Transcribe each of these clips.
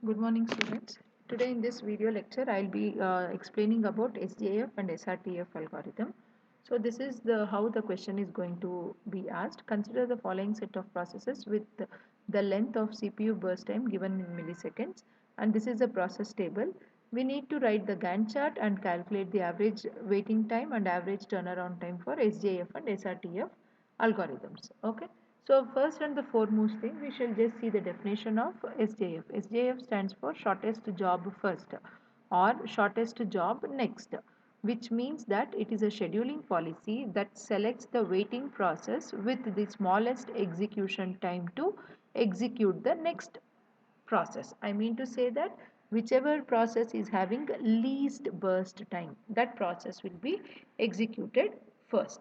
Good morning, students. Today in this video lecture, I'll be explaining about SJF and Srtf algorithm. So this is how the question is going to be asked. Consider the following set of processes with the length of CPU burst time given in milliseconds, and this is a process table. We need to write the Gantt chart and calculate the average waiting time and average turnaround time for SJF and Srtf algorithms. Okay. So first and the foremost thing, we shall just see the definition of SJF. SJF stands for shortest job first or shortest job next, which means that it is a scheduling policy that selects the waiting process with the smallest execution time to execute the next process. I mean to say that whichever process is having least burst time, that process will be executed first.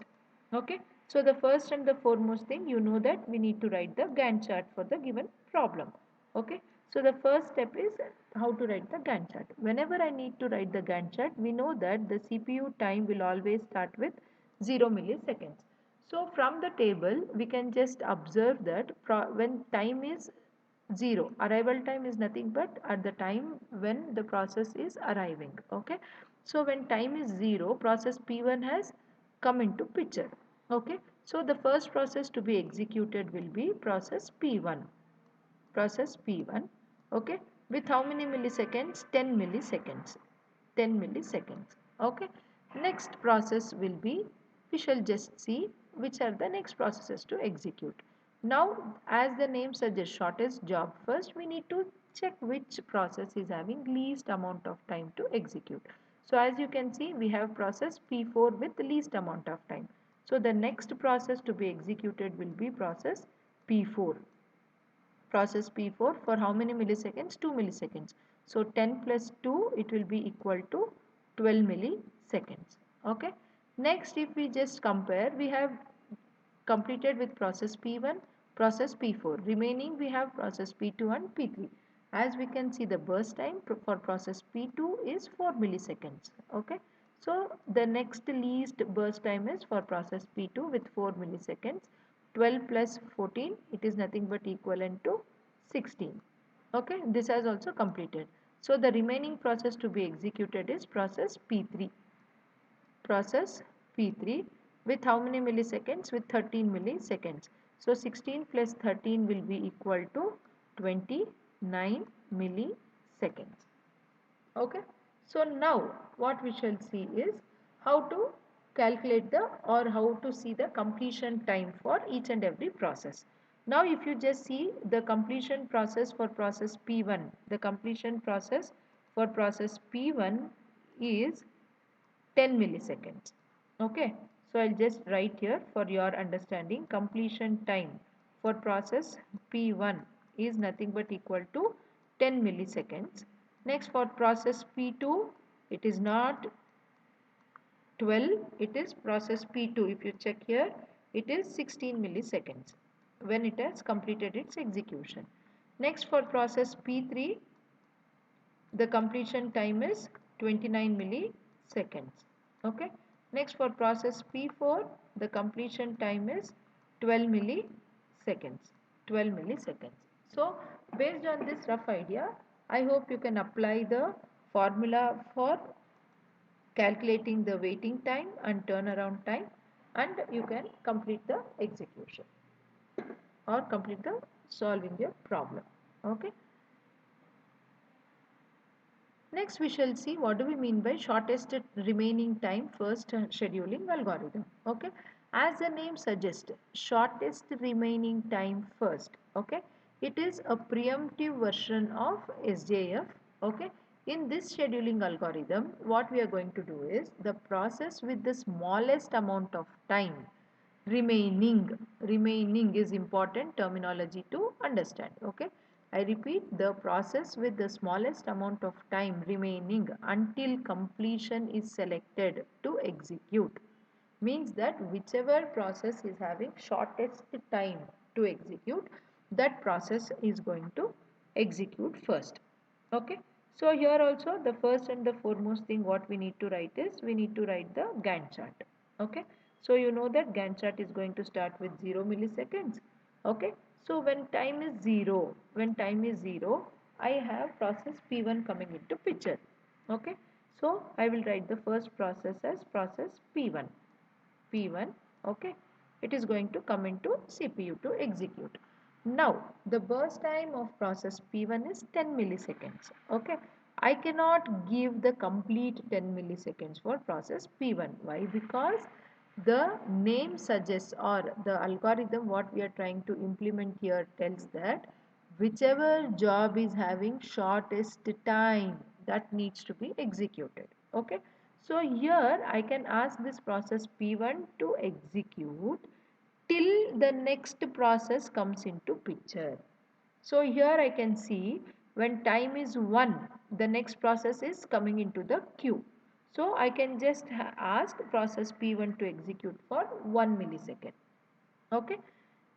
Okay. So the first and the foremost thing, you know that we need to write the Gantt chart for the given problem. Okay. So the first step is how to write the Gantt chart. Whenever I need to write the Gantt chart, we know that the CPU time will always start with 0 milliseconds. So from the table, we can just observe that when time is 0, arrival time is nothing but at the time when the process is arriving. Okay. So when time is 0, process P1 has come into picture. Okay. So the first process to be executed will be process P1. Process P1. Okay. With how many milliseconds? 10 milliseconds. 10 milliseconds. Okay. Next process will be, we shall just see which are the next processes to execute. Now, as the name suggests, shortest job first, we need to check which process is having least amount of time to execute. So as you can see, we have process P4 with the least amount of time. So the next process to be executed will be process P4. Process P4 for how many milliseconds? 2 milliseconds. So 10 plus 2, it will be equal to 12 milliseconds. Okay. Next, if we just compare, we have completed with process P1, process P4. Remaining, we have process P2 and P3. As we can see, the burst time for process P2 is 4 milliseconds. Okay. So the next least burst time is for process P2 with 4 milliseconds. 12 plus 14, it is nothing but equivalent to 16. Okay, this has also completed. So the remaining process to be executed is process P3. Process P3 with how many milliseconds? With 13 milliseconds. So 16 plus 13 will be equal to 29 milliseconds. Okay. So now what we shall see is how to calculate the or how to see the completion time for each and every process. Now if you just see the completion process for process P1, the completion process for process P1 is 10 milliseconds. Okay. So I'll just write here for your understanding. Completion time for process P1 is nothing but equal to 10 milliseconds. Next for process P2, it is not 12, it is process P2. If you check here, it is 16 milliseconds when it has completed its execution. Next for process P3, the completion time is 29 milliseconds. Okay. Next for process P4, the completion time is 12 milliseconds. 12 milliseconds. So based on this rough idea, I hope you can apply the formula for calculating the waiting time and turnaround time, and you can complete the execution or complete the solving your problem. Okay. Next, we shall see what do we mean by shortest remaining time first scheduling algorithm. Okay, as the name suggests, shortest remaining time first. Okay, it is a preemptive version of SJF. Okay, in this scheduling algorithm, what we are going to do is the process with the smallest amount of time remaining is important terminology to understand. Okay, I repeat, the process with the smallest amount of time remaining until completion is selected to execute means that whichever process is having shortest time to execute, that process is going to execute first. Okay. So here also the first and the foremost thing what we need to write is we need to write the Gantt chart. Okay. So you know that Gantt chart is going to start with 0 milliseconds. Okay. So when time is 0, I have process P1 coming into picture. Okay, so I will write the first process as process P1. P1, okay, it is going to come into CPU to execute. Now, the burst time of process P1 is 10 milliseconds. Okay, I cannot give the complete 10 milliseconds for process P1. Why? Because the name suggests, or the algorithm what we are trying to implement here tells that whichever job is having shortest time, that needs to be executed. Okay, so here I can ask this process P1 to execute till the next process comes into picture. So here I can see when time is 1, the next process is coming into the queue. So I can just ask process P1 to execute for 1 millisecond. Okay.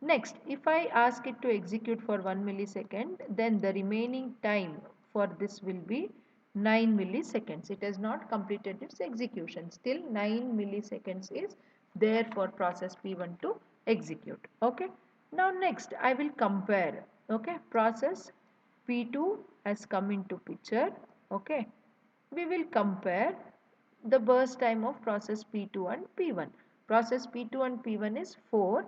Next, if I ask it to execute for 1 millisecond, then the remaining time for this will be 9 milliseconds. It has not completed its execution. Still 9 milliseconds is there for process P1 to execute. Okay. Now next, I will compare. Okay. Process P2 has come into picture. Okay. We will compare the burst time of process P2 and P1. Process P2 and P1 is 4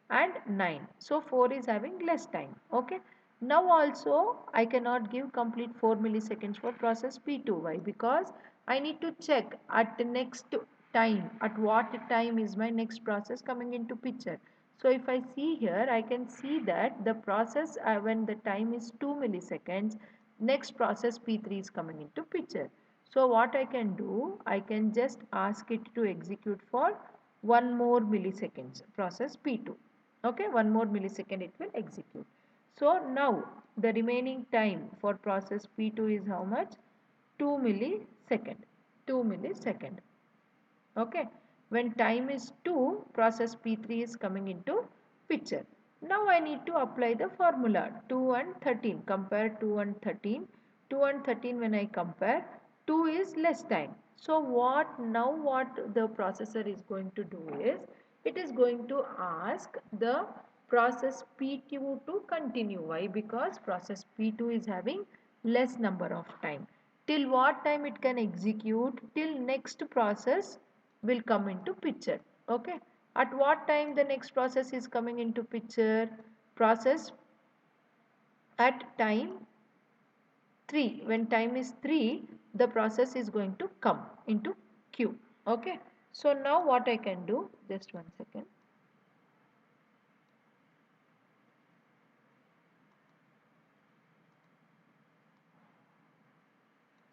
and 9. So 4 is having less time. Okay. Now also I cannot give complete 4 milliseconds for process P2. Why? Because I need to check at the next time, at what time is my next process coming into picture. So if I see here, I can see that the process when the time is 2 milliseconds, next process P3 is coming into picture. So what I can do, I can just ask it to execute for 1 more milliseconds, process P2. Okay, 1 more millisecond it will execute. So now the remaining time for process P2 is how much? 2 millisecond. 2 millisecond. Okay, when time is 2, process P3 is coming into picture. Now I need to apply the formula 2 and 13. Compare 2 and 13. 2 and 13 when I compare, 2 is less time. So what the processor is going to do is, it is going to ask the process P2 to continue. Why? Because process P2 is having less number of time. Till what time it can execute? Till next process will come into picture. Okay, at what time the next process is coming into picture? Process at time 3. When time is 3, the process is going to come into queue. Okay, so now what I can do, just one second.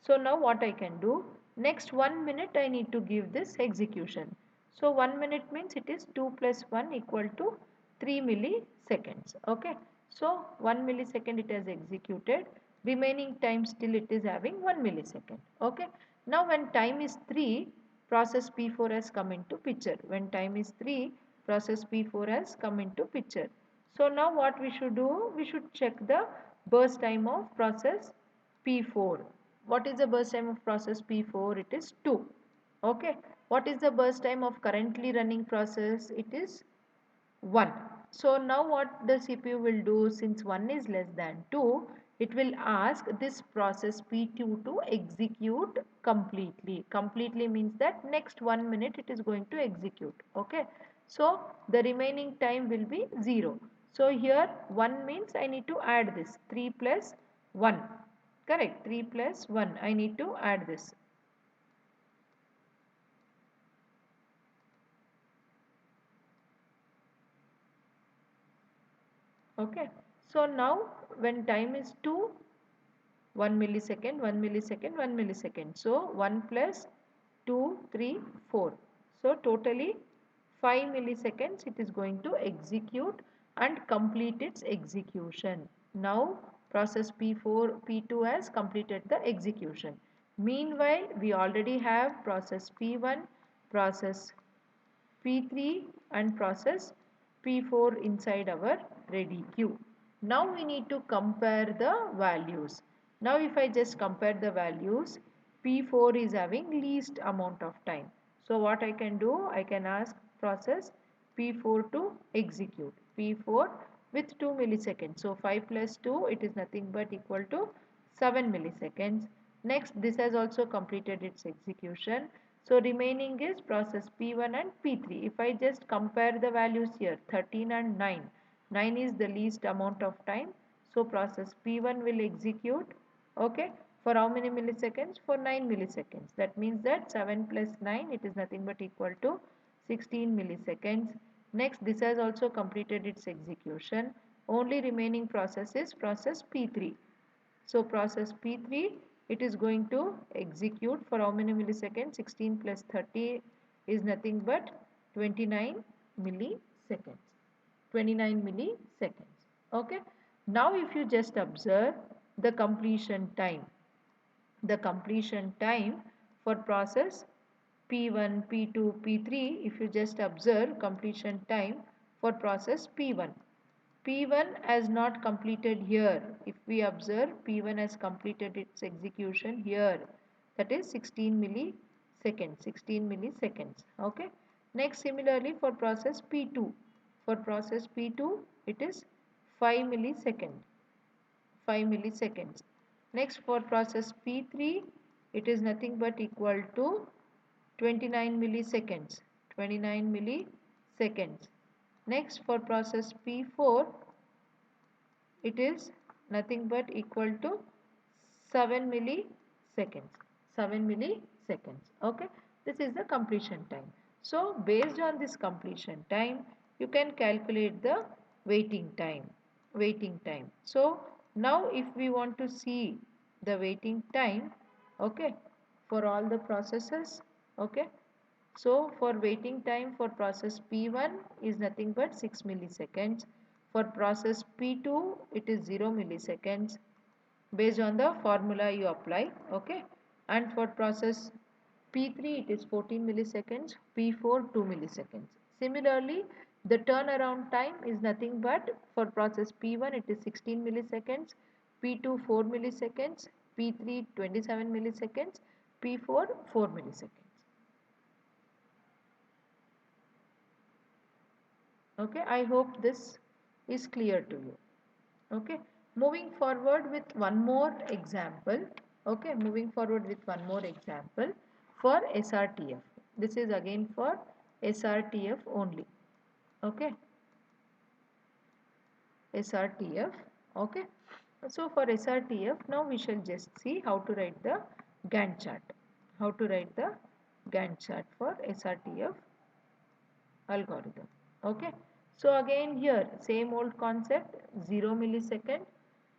So now what I can do, next 1 minute I need to give this execution. So 1 minute means it is 2 plus 1 equal to 3 milliseconds. Okay. So 1 millisecond it has executed. Remaining time still it is having 1 millisecond. Okay. Now when time is 3, process P4 has come into picture. When time is 3, process P4 has come into picture. So now what we should do, we should check the burst time of process P4. What is the burst time of process P4? It is 2. Okay. What is the burst time of currently running process? It is 1. So now what the CPU will do, since 1 is less than 2, it will ask this process P2 to execute completely. Completely means that next 1 minute it is going to execute. Okay. So the remaining time will be 0. So here 1 means I need to add this 3 plus 1. Correct. 3 plus 1. I need to add this. Okay. So now when time is 2, 1 millisecond, 1 millisecond, 1 millisecond. So 1 plus 2, 3, 4. So totally 5 milliseconds it is going to execute and complete its execution. Now process P4, P2 has completed the execution. Meanwhile, we already have process P1, process P3 and process P4 inside our ready queue. Now we need to compare the values. Now if I just compare the values, P4 is having least amount of time. So what I can do, I can ask process P4 to execute. P4 with 2 milliseconds. So 5 plus 2, it is nothing but equal to 7 milliseconds. Next, this has also completed its execution. So remaining is process P1 and P3. If I just compare the values here, 13 and 9, 9 is the least amount of time. So process P1 will execute, okay, for how many milliseconds? For 9 milliseconds. That means that 7 plus 9, it is nothing but equal to 16 milliseconds. Next, this has also completed its execution. Only remaining process is process P3. So process P3, it is going to execute for how many milliseconds? 16 plus 30 is nothing but 29 milliseconds. 29 milliseconds. Okay. Now if you just observe the completion time. The completion time for process P1, P2, P3, if you just observe completion time for process P1. P1 has not completed here. If we observe, P1 has completed its execution here. That is 16 milliseconds. 16 milliseconds. Okay. Next, similarly for process P2. For process P2, it is 5 milliseconds. 5 milliseconds. Next, for process P3, it is nothing but equal to 29 milliseconds. 29 milliseconds. Next, for process P4, it is nothing but equal to 7 milliseconds. 7 milliseconds. Okay. This is the completion time. So based on this completion time, you can calculate the waiting time. Waiting time. So now if we want to see the waiting time, okay, for all the processes, okay, so for waiting time for process P1 is nothing but 6 milliseconds. For process P2 it is 0 milliseconds based on the formula you apply. Okay. And for process P3 it is 14 milliseconds, P4 2 milliseconds. Similarly, the turnaround time is nothing but for process P1 it is 16 milliseconds, P2 4 milliseconds, P3 27 milliseconds, P4 4 milliseconds. Okay, I hope this is clear to you. Okay, moving forward with one more example. Okay, moving forward with one more example for SRTF. This is again for SRTF only. Okay, SRTF. Okay, so for SRTF now we shall just see how to write the Gantt chart. How to write the Gantt chart for SRTF algorithm. Okay, so again here same old concept, 0 millisecond.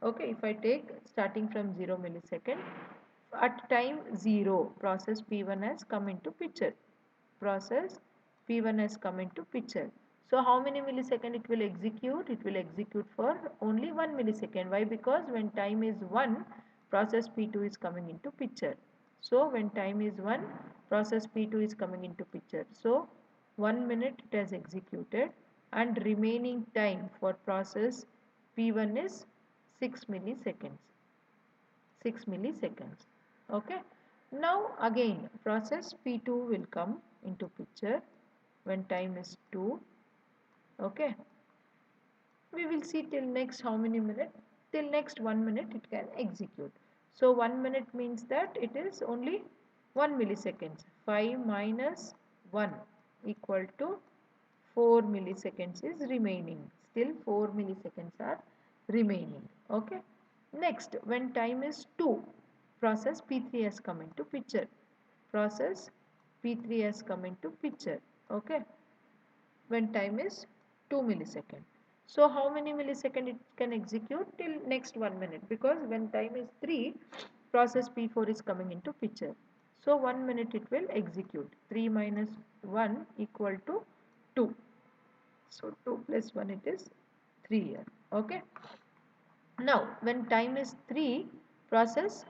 Okay, if I take starting from 0 millisecond, at time 0 process P1 has come into picture. Process P1 has come into picture. So how many millisecond it will execute? It will execute for only 1 millisecond. Why? Because when time is 1, process P2 is coming into picture. So when time is 1, process P2 is coming into picture. So 1 minute it has executed and remaining time for process P1 is 6 milliseconds. 6 milliseconds. Okay. Now again process P2 will come into picture when time is 2. Okay. We will see till next how many minutes? Till next 1 minute it can execute. So 1 minute means that it is only 1 milliseconds. 5 minus 1 equal to 4 milliseconds is remaining. Still 4 milliseconds are remaining. Okay. Next, when time is 2, process P3 has come into picture. Process P3 has come into picture. Okay. When time is 2 millisecond. So how many millisecond it can execute? Till next 1 minute, because when time is 3, process P4 is coming into picture. So 1 minute it will execute. 3 minus 1 equal to 2. So 2 plus 1 it is 3 here. Okay. Now when time is 3, process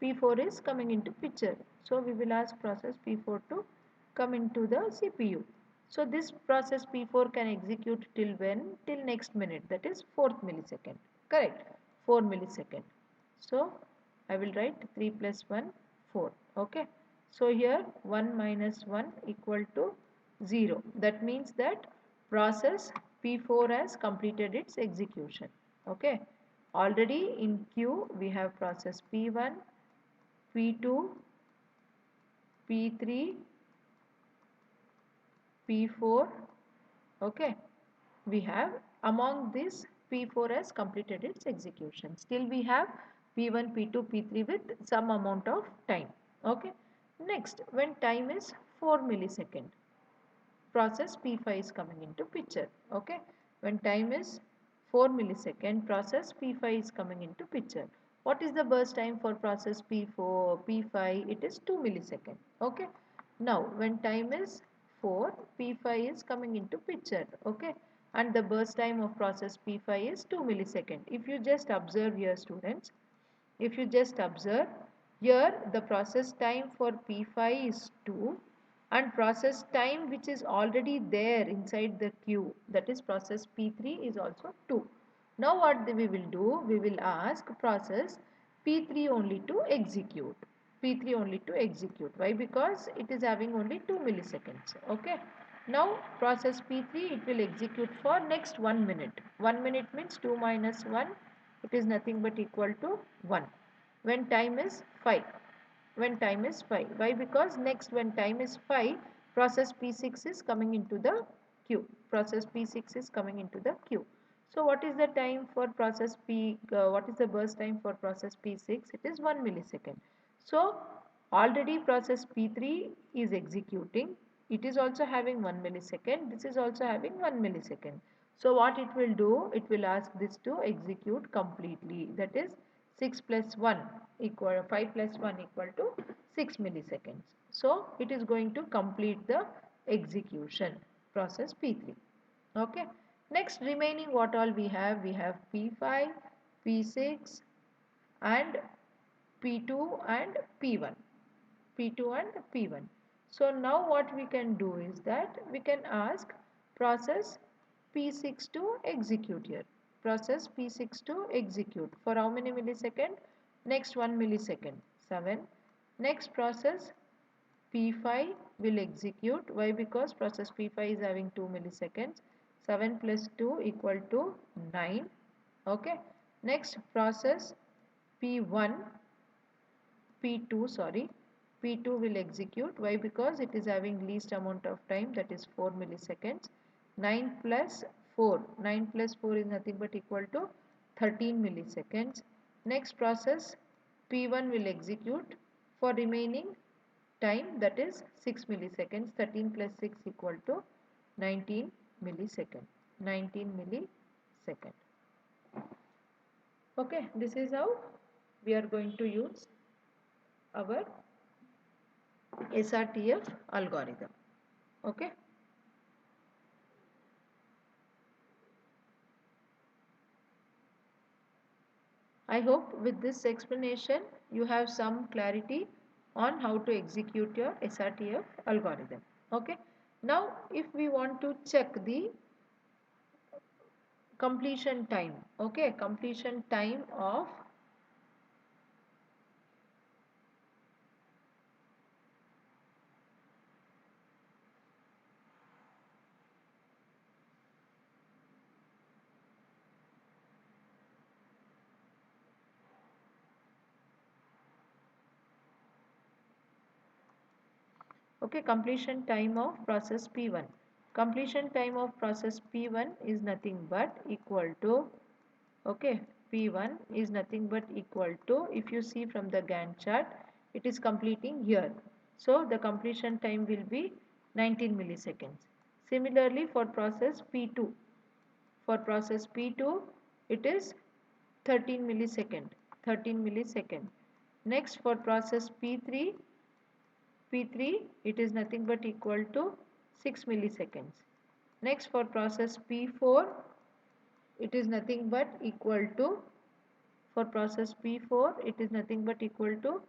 P4 is coming into picture. So we will ask process P4 to come into the CPU. So this process P4 can execute till when? Till next minute, that is 4th millisecond. Correct. 4 millisecond. So I will write 3 plus 1 4. Okay. So here 1 minus 1 equal to 0. That means that process P4 has completed its execution. Okay. Already in queue we have process P1, P2, P3, P4. Okay, we have among this P4 has completed its execution. Still we have P1, P2, P3 with some amount of time. Okay, next when time is 4 millisecond, process P5 is coming into picture. Okay, when time is 4 millisecond, process P5 is coming into picture. What is the burst time for process P4, P5? It is 2 millisecond. Okay, now when time is 4, P5 is coming into picture. Okay, and the burst time of process P5 is 2 millisecond. If you just observe here, students, if you just observe here, the process time for P5 is 2 and process time which is already there inside the queue, that is process P3, is also 2. Now what we will do, we will ask process P3 only to execute. P3 only to execute. Why? Because it is having only 2 milliseconds. Okay. Now process P3, it will execute for next 1 minute. 1 minute means 2 minus 1, it is nothing but equal to 1 when time is 5. When time is 5. Why? Because next when time is 5, process P6 is coming into the queue. Process P6 is coming into the queue. So what is the time for process what is the burst time for process P6? It is 1 millisecond. So already process P3 is executing. It is also having 1 millisecond. This is also having 1 millisecond. So what it will do? It will ask this to execute completely. That is 6 plus 1 equal 5 plus 1 equal to 6 milliseconds. So it is going to complete the execution process P3. Okay. Next remaining what all we have? We have P5, P6 and P2 and P1. P2 and P1. So now what we can do is that we can ask process P6 to execute here. Process P6 to execute for how many millisecond? Next 1 millisecond, 7. Next process P5 will execute. Why? Because process P5 is having 2 milliseconds. 7 plus 2 equal to 9. Okay. Next process P1 P2, sorry, P2 will execute. Why? Because it is having least amount of time, that is 4 milliseconds. 9 plus 4, 9 plus 4 is nothing but equal to 13 milliseconds. Next process P1 will execute for remaining time, that is 6 milliseconds. 13 plus 6 equal to 19 millisecond. 19 millisecond. Okay, this is how we are going to use our Srtf algorithm. Okay. I hope with this explanation you have some clarity on how to execute your Srtf algorithm. Okay. Now if we want to check the completion time, okay, completion time of okay, completion time of process P1. Completion time of process P1 is nothing but equal to, okay, P1 is nothing but equal to, if you see from the Gantt chart, it is completing here. So the completion time will be 19 milliseconds. Similarly for process P2, for process P2 it is 13 millisecond, 13 millisecond. Next for process P3, P3 it is nothing but equal to 6 milliseconds. Next for process P4 it is nothing but equal to, for process P4 it is nothing but equal to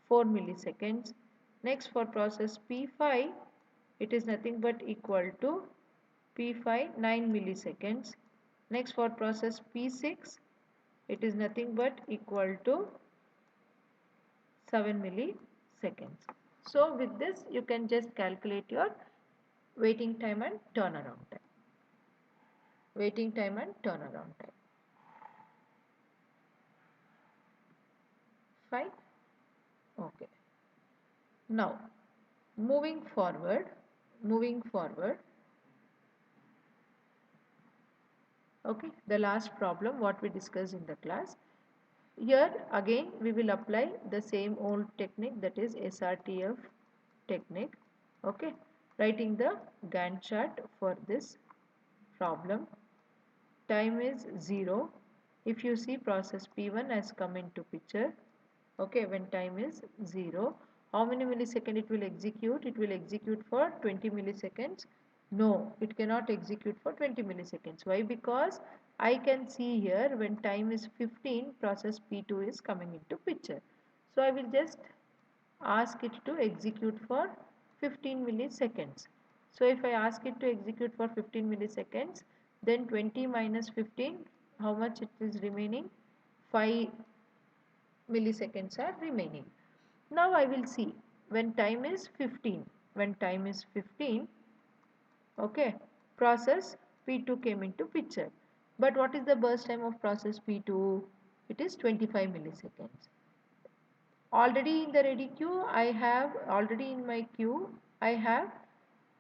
4 milliseconds. Next for process P5 it is nothing but equal to P5 9 milliseconds. Next for process P6 it is nothing but equal to 7 milliseconds. So with this you can just calculate your waiting time and turnaround time. Waiting time and turnaround time. fine. Okay. Now, moving forward, moving forward. Okay, the last problem what we discussed in the class. Here again we will apply the same old technique, that is Srtf technique. Okay, writing the Gantt chart for this problem. Time is 0. If you see, process P1 has come into picture. Okay, when time is 0, how many millisecond it will execute? It will execute for 20 milliseconds. No, it cannot execute for 20 milliseconds. Why? Because I can see here when time is 15, process P2 is coming into picture. So I will just ask it to execute for 15 milliseconds. So if I ask it to execute for 15 milliseconds, then 20 minus 15, how much it is remaining? 5 milliseconds are remaining. Now I will see when time is 15. When time is 15, okay, process P2 came into picture. But what is the burst time of process P2? It is 25 milliseconds. Already in the ready queue, already in my queue, I have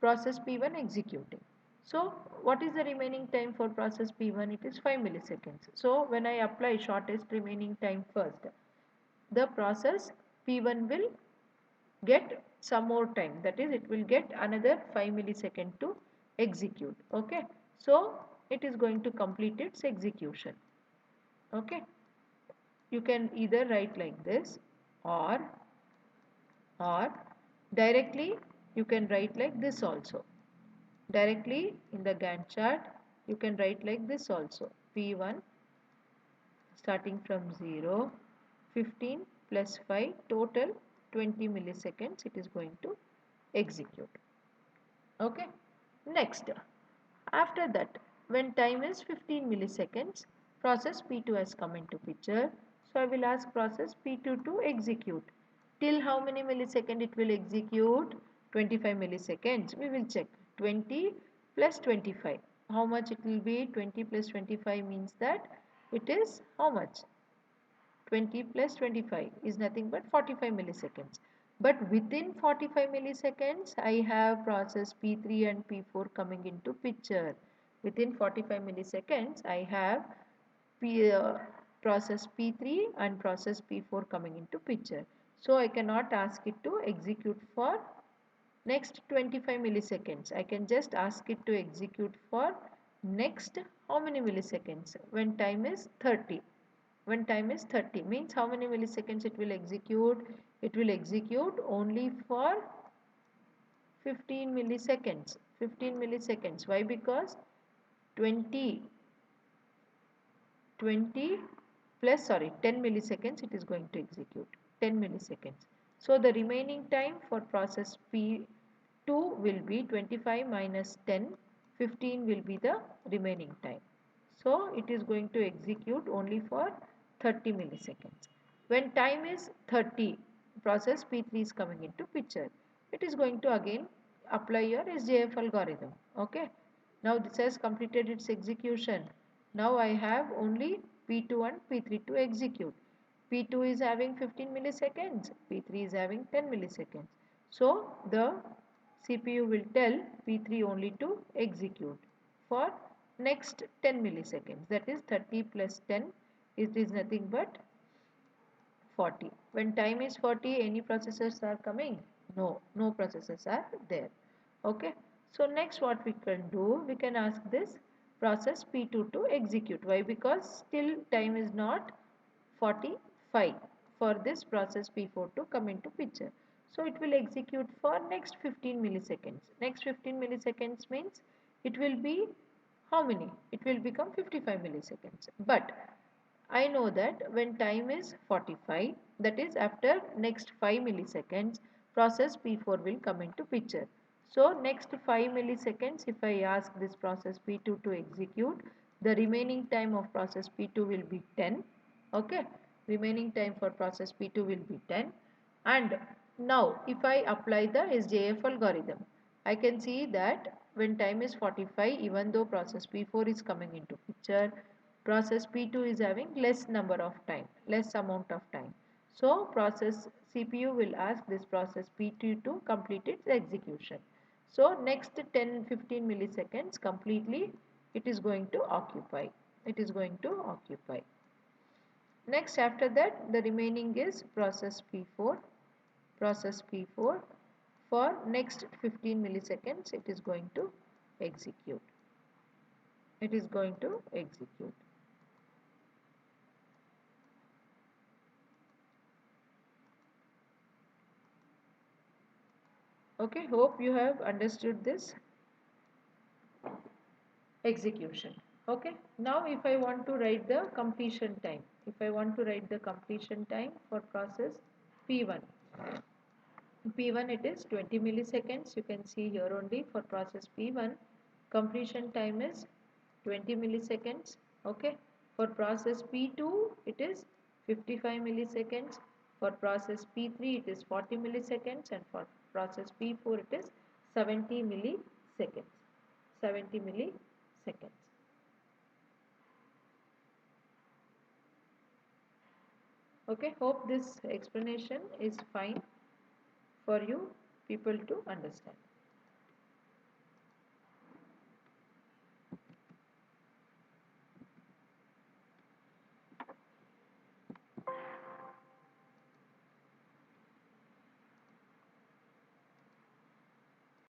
process P1 executing. So what is the remaining time for process P1? It is 5 milliseconds. So when I apply shortest remaining time first, the process P1 will get some more time, that is it will get another 5 millisecond to execute. Okay, so it is going to complete its execution. Okay, you can either write like this, or or directly you can write like this also. Directly in the Gantt chart you can write like this also. P1 starting from 0, 15 plus 5, total 20 milliseconds it is going to execute. Okay, next, after that, when time is 15 milliseconds, process P2 has come into picture. So I will ask process P2 to execute. Till how many milliseconds it will execute? 25 milliseconds. We will check. 20 plus 25. How much it will be? 20 plus 25 means that it is how much? 20 plus 25 is nothing but 45 milliseconds. But within 45 milliseconds, I have process P3 and P4 coming into picture. Within 45 milliseconds, I have process P3 and process P4 coming into picture. So I cannot ask it to execute for next 25 milliseconds. I can just ask it to execute for next how many milliseconds? When time is 30. When time is 30 means how many milliseconds it will execute? It will execute only for 15 milliseconds. 15 milliseconds. Why? Because 20 20 plus, sorry, 10 milliseconds it is going to execute. 10 milliseconds. So the remaining time for process P2 will be 25 minus 10. 15 will be the remaining time. So it is going to execute only for 30 milliseconds. When time is 30, process P3 is coming into picture. It is going to again apply your SJF algorithm. Okay. Now this has completed its execution. Now I have only P2 and P3 to execute. P2 is having 15 milliseconds, P3 is having 10 milliseconds. So the CPU will tell P3 only to execute for next 10 milliseconds. That is 30 plus 10, it is nothing but 40. When time is 40, any processors are coming? No, no processors are there. Okay. So next what we can do, we can ask this process P2 to execute. Why? Because still time is not 45 for this process P4 to come into picture. So it will execute for next 15 milliseconds. Next 15 milliseconds means it will be how many? It will become 55 milliseconds. But I know that when time is 45, that is after next 5 milliseconds, process P4 will come into picture. So next 5 milliseconds, if I ask this process P2 to execute, the remaining time of process P2 will be 10. Okay, remaining time for process P2 will be 10. And now if I apply the SJF algorithm, I can see that when time is 45, even though process P4 is coming into picture, process P2 is having less number of time, less amount of time. So process CPU will ask this process P2 to complete its execution. So next 10-15 milliseconds completely it is going to occupy. It is going to occupy. Next after that the remaining is process P4. Process P4 for next 15 milliseconds it is going to execute. It is going to execute. Okay, hope you have understood this execution. Okay, now if I want to write the completion time, if I want to write the completion time for process P1, P1 it is 20 milliseconds. You can see here only for process P1, completion time is 20 milliseconds. Okay, for process P2 it is 55 milliseconds. For process P3 it is 40 milliseconds, and for process P4 it is 70 milliseconds. 70 milliseconds. Okay, hope this explanation is fine for you people to understand.